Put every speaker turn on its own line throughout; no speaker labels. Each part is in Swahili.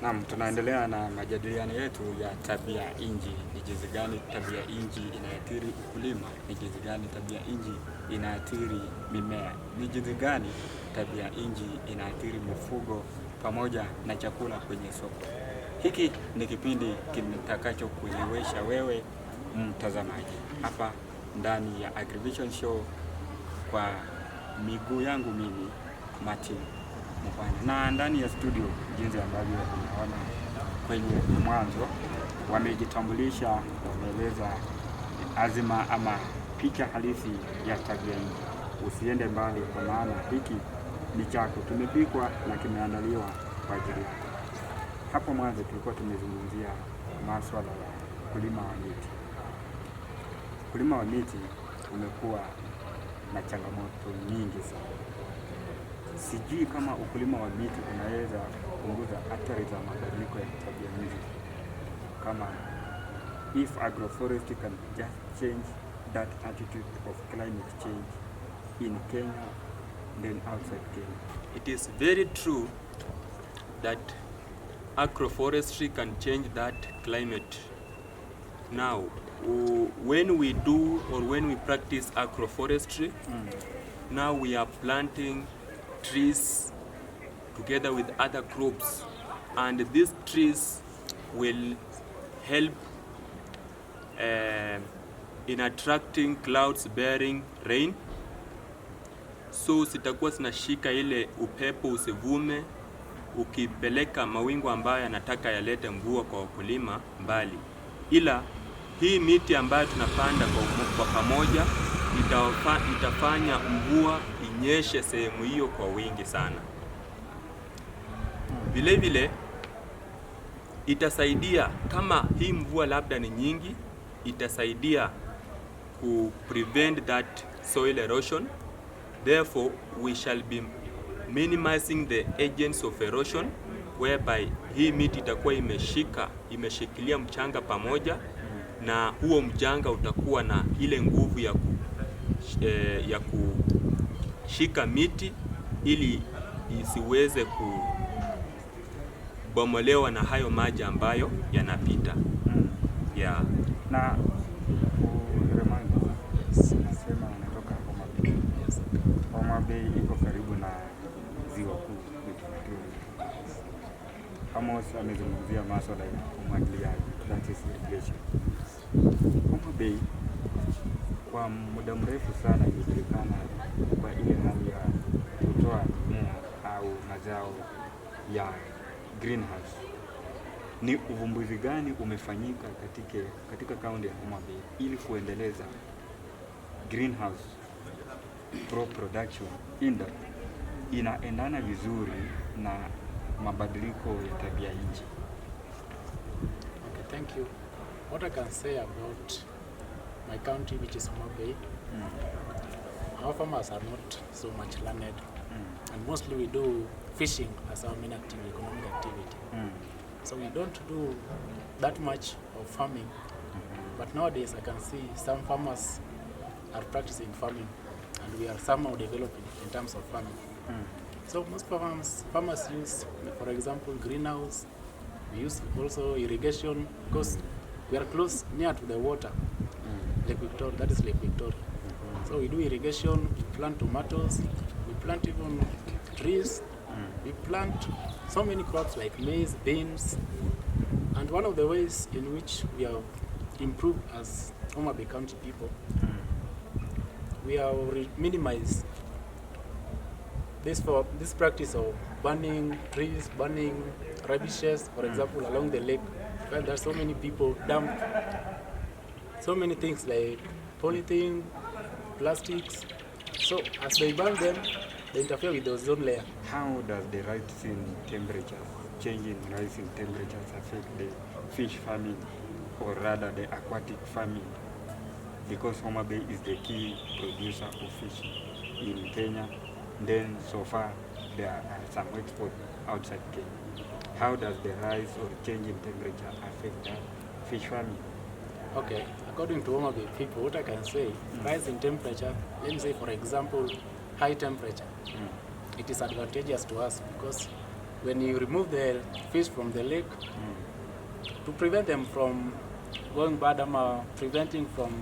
Naam, tunaendelea na majadiliano yetu ya tabia nchi. Ni jinsi gani tabia nchi inaathiri ukulima? Ni jinsi gani tabia nchi inaathiri mimea? Ni jinsi gani tabia nchi inaathiri mifugo pamoja na chakula kwenye soko? Hiki ni kipindi kitakacho kuelewesha wewe mtazamaji hapa ndani ya Agrivision Show kwa miguu yangu mimi Martin Mufanya. Na ndani ya studio jinsi ambavyo unaona kwenye mwanzo wamejitambulisha, wameeleza azima ama picha halisi ya tabia nchi. Usiende mbali kwa maana hiki ni chako, kimepikwa na kimeandaliwa kwa ajili yako. Hapo mwanzo tulikuwa tumezungumzia masuala ya ukulima wa miti. Ukulima wa miti umekuwa na changamoto nyingi sana. Sijui kama ukulima wa miti unaweza kupunguza athari za mabadiliko ya tabia nchi, kama if agroforestry can just change that attitude of climate change in Kenya then outside Kenya.
It is very true that agroforestry can change that climate. Now, when we do or when we practice agroforestry, now we are planting trees together with other crops, and these trees will help in attracting clouds bearing rain, so zitakuwa zinashika ile upepo usivume ukipeleka mawingu ambayo yanataka yalete mvua kwa wakulima mbali. Ila hii miti ambayo tunapanda kwa pamoja itafanya mvua inyeshe sehemu hiyo kwa wingi sana. Vile vile itasaidia, kama hii mvua labda ni nyingi, itasaidia ku prevent that soil erosion. Therefore, we shall be minimizing the agents of erosion, whereby hii miti itakuwa imeshikilia mchanga pamoja, na huo mchanga utakuwa na ile nguvu ya kushika miti ili isiweze kubomolewa na hayo maji ambayo yanapita.
Yeah. Na nasema anatoka Homa Bay.
Yes.
Homa Bay iko karibu na ziwa kuu. Amos amezungumzia masuala ya umwagiliaji, that is irrigation. Homa Bay kwa muda mrefu sana ilijulikana kwa ile hali ya kutoa mimea au mazao ya greenhouse. Ni uvumbuzi gani umefanyika katika kaunti ya Homa Bay ili kuendeleza greenhouse crop production inaendana vizuri na mabadiliko ya tabia nchi?
Okay, thank you. What I can say about my county, which is Homa Bay, our farmers are not so much learned, and mostly we do fishing as our main economic activity. So we don't do that much of farming, but nowadays I can see some farmers are practicing farming, and we are somehow developing in terms of farming. So most farmers use, for example, greenhouse. We use also irrigation because we are close near to the water. Lake Victoria, that is Lake Victoria. So we do irrigation, we plant tomatoes, we plant even trees, we plant so many crops like maize, beans, and one of the ways in which we have improved as Homa Bay County people, we have minimized this practice of burning trees, burning rubbishes, for example, along the lake. Well, there are so many people dump so many things like polythene, plastics. So as they burn them, they interfere with the ozone layer.
How does the rising temperatures, changing rising temperatures affect the fish farming, or rather the aquatic farming? Because Homa Bay is the key producer of fish in Kenya, then so far there are some exports outside Kenya. How does the rise or change in temperature affect that fish farming?
Okay, according to Homa Bay people, what I can say, rise in temperature, let me say for example, high temperature, it is advantageous to us because when you remove the fish from the lake, to prevent them from going bad, preventing from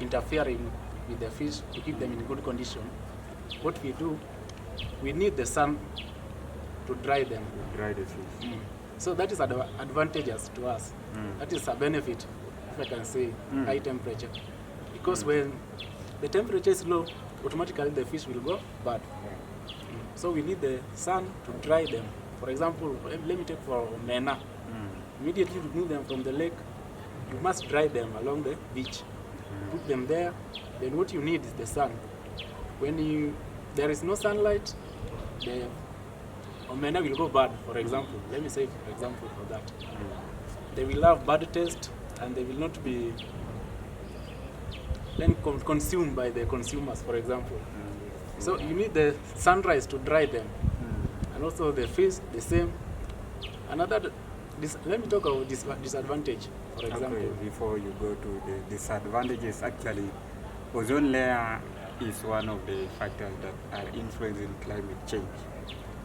interfering with the fish, to keep them in good condition, what we do, we need the sun to dry them.
Dry the fish.
So that is advantageous to us. That is a benefit, if I can say, high temperature. Because when the temperature is low, automatically the fish will go bad. So we need the sun to dry them. For example, let me take for omena. Immediately remove them from the lake, you must dry them along the beach. Put them there, then what you need is the sun. When there is no sunlight, the omena will go bad, for example. Let me say, for example, for that. They will have bad taste and they will not be then consumed by the consumers, for example. So you need the sunrise to dry them. And also the fish, the same. Let me talk about disadvantage, for example.
Okay, before you go to the disadvantages, actually, ozone layer is one of the factors that are influencing climate change.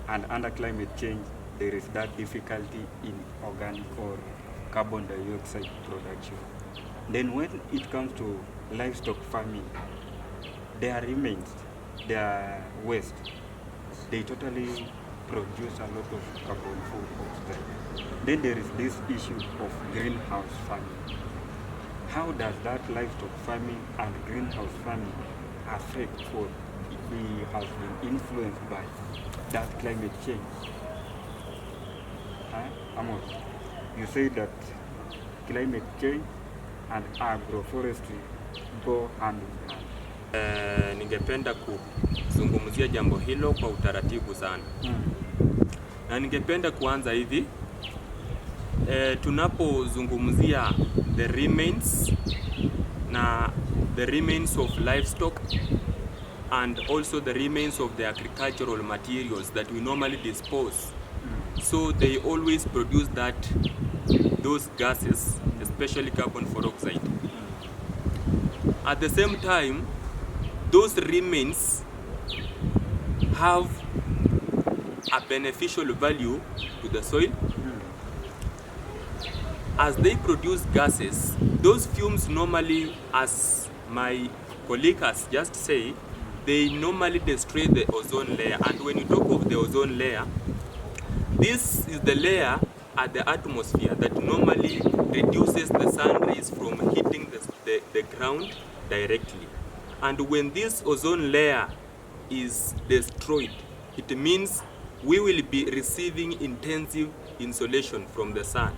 And under climate change, there is that difficulty in organic or carbon dioxide production. Then when it comes to livestock farming, their remains, their waste, they totally produce a lot of carbon dioxide. Then there is this issue of greenhouse farming. How does that livestock farming and greenhouse farming affect what has been influenced by that climate change? Amos, you say that climate change and agroforestry go hand in hand.
Ningependa kuzungumzia jambo hilo kwa utaratibu sana. Na ningependa kuanza hivi. Tunapozungumzia the remains of livestock and also the remains of the agricultural materials that we normally dispose. So they always produce those gases, especially carbon dioxide. At the same time, those remains have a beneficial value to the soil. As they produce gases, those fumes normally, as my colleague has just said, they normally destroy the ozone layer. And when you talk of the ozone layer, this is the layer at the atmosphere that normally reduces the sun rays from hitting the ground directly. And when this ozone layer is destroyed, it means we will be receiving intensive insolation from the sun.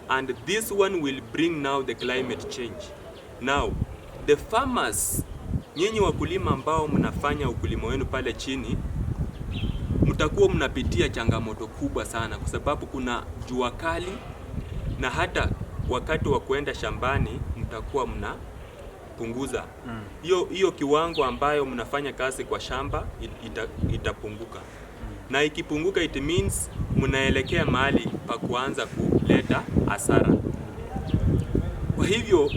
And this one will bring now the climate change. Now, the farmers, nyinyi wakulima ambao mnafanya ukulima wenu pale chini, mtakuwa mnapitia changamoto kubwa sana kwa sababu kuna jua kali, na hata wakati wa kuenda shambani mtakuwa mnapunguza hiyo kiwango ambayo mnafanya kazi kwa shamba itapunguka. Na ikipunguka, it means mnaelekea mahali pa kuanza kuleta hasara. Kwa hivyo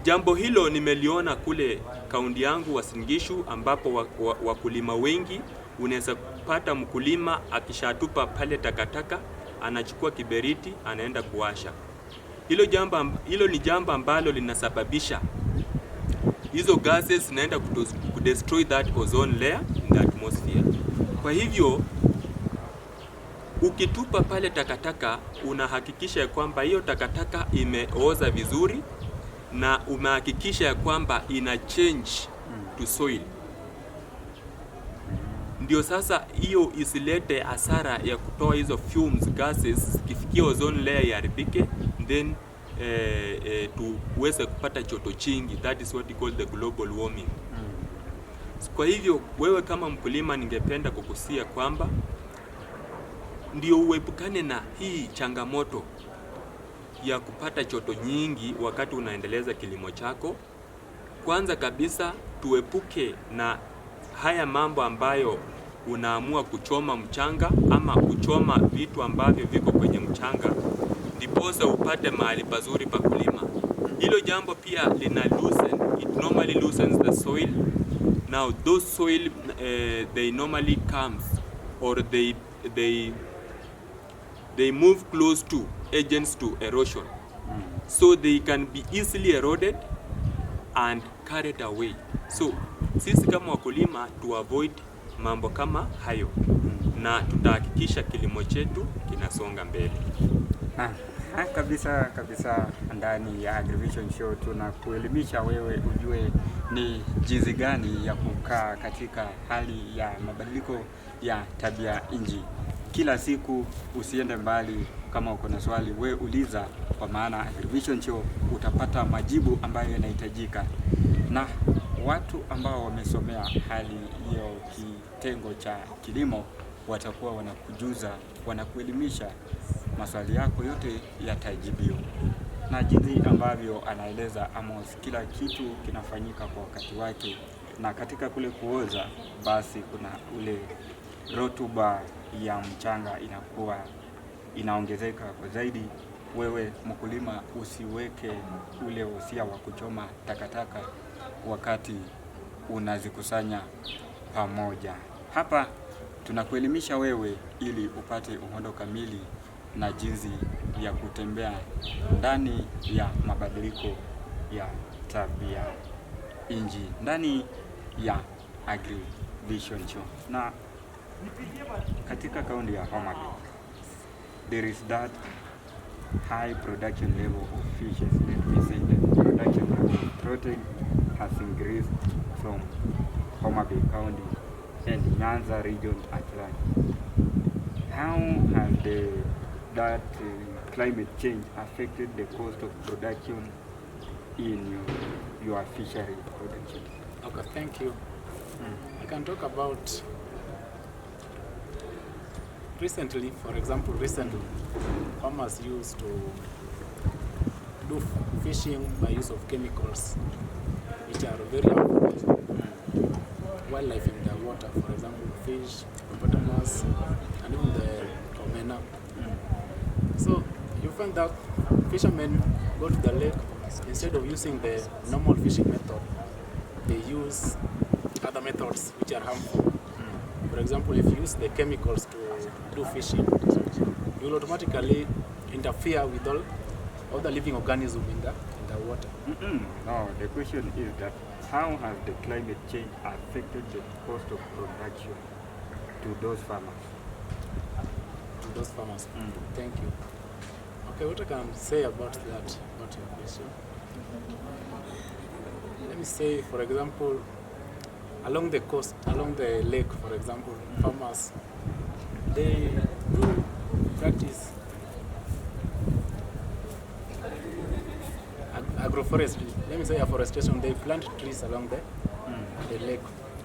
jambo hilo nimeliona kule kaunti yangu Uasin Gishu, ambapo wakulima wengi, unaweza kupata mkulima akishatupa pale takataka, anachukua kiberiti, anaenda kuwasha. Hilo ni jambo ambalo linasababisha hizo gases zinaenda kudestroy that ozone layer in the atmosphere. Kwa hivyo ukitupa pale takataka, unahakikisha kwamba hiyo takataka imeoza vizuri na umehakikisha kwamba ina change to soil. Ndio sasa hiyo isilete hasara ya kutoa hizo fumes gases zikifikia ozone layer iharibike, then tuweze kupata joto chingi. That is what we call the global warming. Kwa hivyo wewe kama mkulima, ningependa kukusia kwamba ndio uepukane na hii changamoto ya kupata joto nyingi wakati unaendeleza kilimo chako. Kwanza kabisa tuepuke na haya mambo ambayo unaamua kuchoma mchanga ama kuchoma vitu ambavyo viko kwenye mchanga ndiposa upate mahali pazuri pa kulima. Hilo jambo pia it normally loosens the soil. Now those soil they normally comes or they they move close to agents to erosion. So they can be easily eroded and carried away. So sisi kama wakulima to avoid mambo kama hayo na tutahakikisha kilimo chetu kinasonga mbele.
Kabisa ndani ya AgriVision Show tunakuelimisha wewe ujue ni jinsi gani ya kukaa katika hali ya mabadiliko ya tabia nchi. Kila siku usiende mbali, kama uko na swali we uliza, kwa maana AgriVision Show utapata majibu ambayo yanahitajika na watu ambao wamesomea hali hiyo kitengo cha kilimo. Watakuwa wanakujuza, wanakuelimisha, maswali yako yote yatajibiwa. Na jinsi ambavyo anaeleza Amos, kila kitu kinafanyika kwa wakati wake, na katika kule kuoza basi kuna ule rotuba ya mchanga inakuwa inaongezeka kwa zaidi. Wewe mkulima usiweke ule wosia wa kuchoma takataka wakati unazikusanya pamoja. Hapa tunakuelimisha wewe ili upate uhondo kamili na jinsi ya kutembea ndani ya mabadiliko ya tabia nchi ndani ya AgriVision Show. Na katika kaunti ya Homa Bay, there is that high production level of fishes. Let me say the production level of protein has increased from Homa Bay County and Nyanza region at large. How has that climate change affected the cost of production in your fishery production?
Okay, thank you. I can talk about recently, for example, farmers used to do fishing by use of chemicals which are very harmful to wildlife in the water, for example, fish, hippopotamus, and even the omena. So you find that fishermen go to the lake, instead of using the normal fishing method, they use other methods which are harmful. For example, if you use the chemicals to do fishing, you will automatically interfere with all the living organisms in the water.
No, the question is that how has the climate change affected the cost of production to those farmers?
Thank you. Okay, what I can say about that, about your question? Let me say, for example, along the coast, along the lake, for example, farmers, they do practice agroforestry. Let me say afforestation. They plant trees along the lake,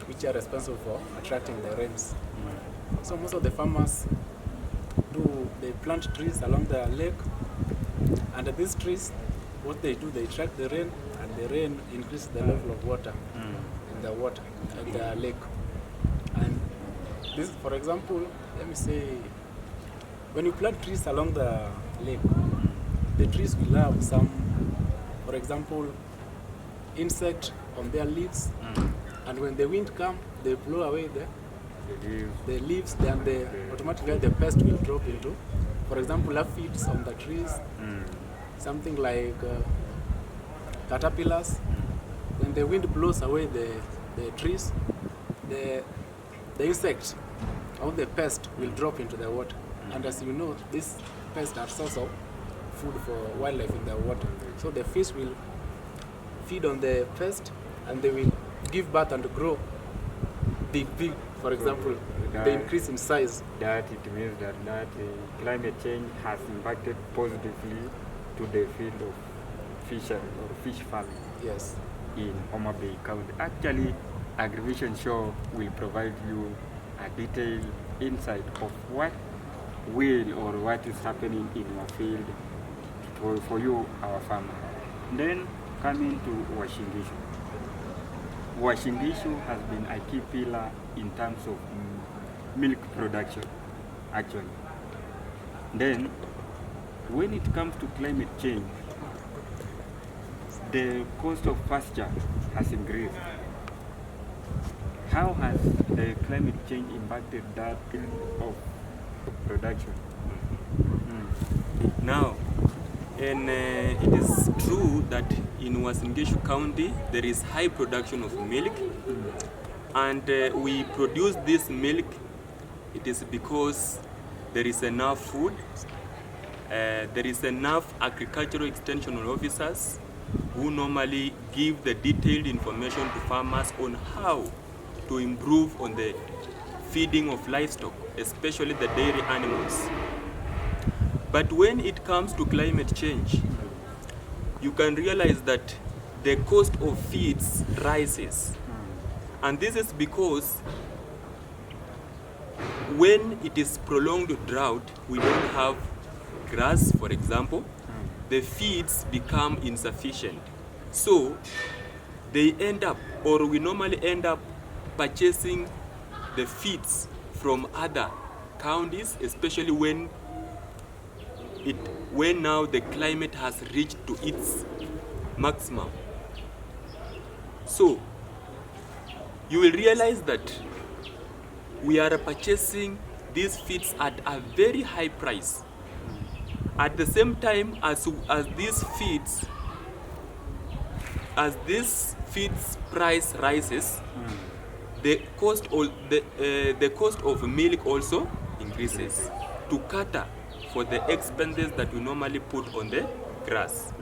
which are responsible for attracting the rains. So most of the farmers they plant trees along the lake, and these trees, what they do, they attract the rain, and the rain increases the level of water in the water in the lake. And this, for example, let me say, when you plant trees along the lake, the trees will have some, for example, insect on their leaves, and when the wind comes, they blow away the leaves, then automatically the pest will drop into, for example, aphids on the trees, something like caterpillars. When the wind blows away the trees, the insect or the pest will drop into the water. And as you know, these pests are source of food for wildlife in the water. So the fish will feed on the pest, and they will give birth and grow big. For example, they increase in size.
That it means that climate change has impacted positively to the field of fishery or fish farming.
Yes.
In Homa Bay County. Actually, AgriVision Show will provide you a detailed insight of what is happening in your field for you, our farmer. Then coming to Uasin Gishu. Uasin Gishu has been a key pillar in terms of milk production, actually. Then, when it comes to climate change, the cost of pasture has increased. How has the climate change impacted that field of production?
Now, and it is true that in Uasin Gishu County there is high production of milk, and we produce this milk. It is because there is enough food, there is enough agricultural extension officers who normally give the detailed information to farmers on how to improve on the feeding of livestock, especially the dairy animals. But when it comes to climate change, you can realize that the cost of feeds rises. And this is because when it is prolonged drought, we don't have grass, for example, the feeds become insufficient. So they end up, or we normally end up purchasing the feeds from other counties, especially when now the climate has reached to its maximum. So you will realize that we are purchasing these feeds at a very high price. At the same time as this feeds price rises, the cost of milk also increases to cater for the expenses that we normally put on the grass.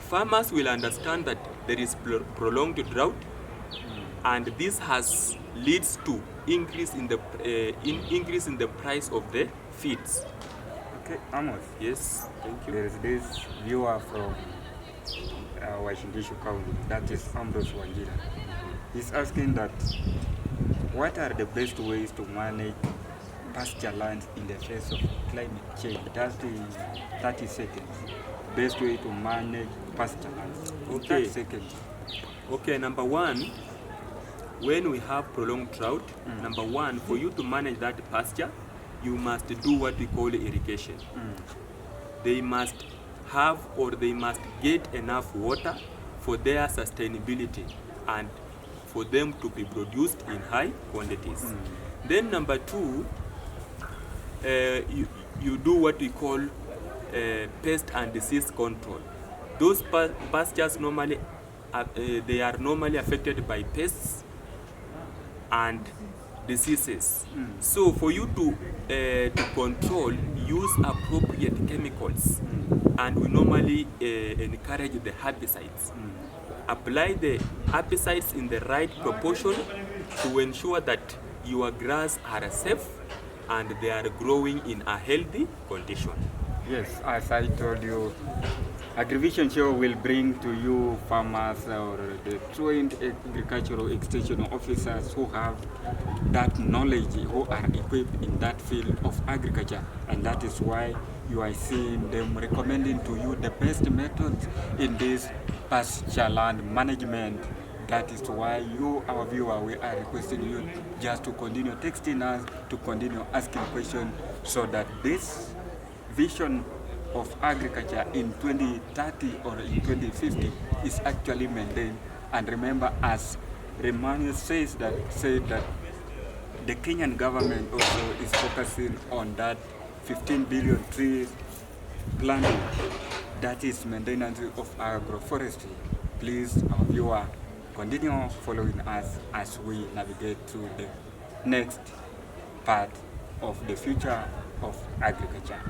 Farmers will understand that there is prolonged drought, and this leads to increase in the price of the feeds.
Okay, Amos.
Yes, thank you.
There is this viewer from Uasin Gishu County, that is Ambrose Wanjira. He's asking that what are the best ways to manage pasture lands in the face of climate change? That's the 30 seconds. Best way to manage pasture lands.
Okay.
30 seconds.
Okay, number one, when we have prolonged drought, number one, for you to manage that pasture, you must do what we call irrigation. They must have, or they must get enough water for their sustainability and for them to be produced in high quantities. Then number two, you do what we call pest and disease control. Those pastures normally they are normally affected by pests and diseases. So for you to control, use appropriate chemicals, and we normally encourage the herbicides. Apply the herbicides in the right proportion to ensure that your grass are safe and they are growing in a healthy condition.
Yes, as I told you, AgriVision Show will bring to you farmers or the trained agricultural extension officers who have that knowledge, who are equipped in that field of agriculture, and that is why you are seeing them recommending to you the best methods in this pasture land management. That is why you, our viewer, we are requesting you just to continue texting us, to continue asking questions, so that this vision of agriculture in 2030 or in 2050 is actually maintained. And remember, as Remanius said that the Kenyan government also is focusing on that 15 billion trees planting, that is maintenance of agroforestry. Please, our viewer, continue following us as we navigate through the next part of the future of agriculture.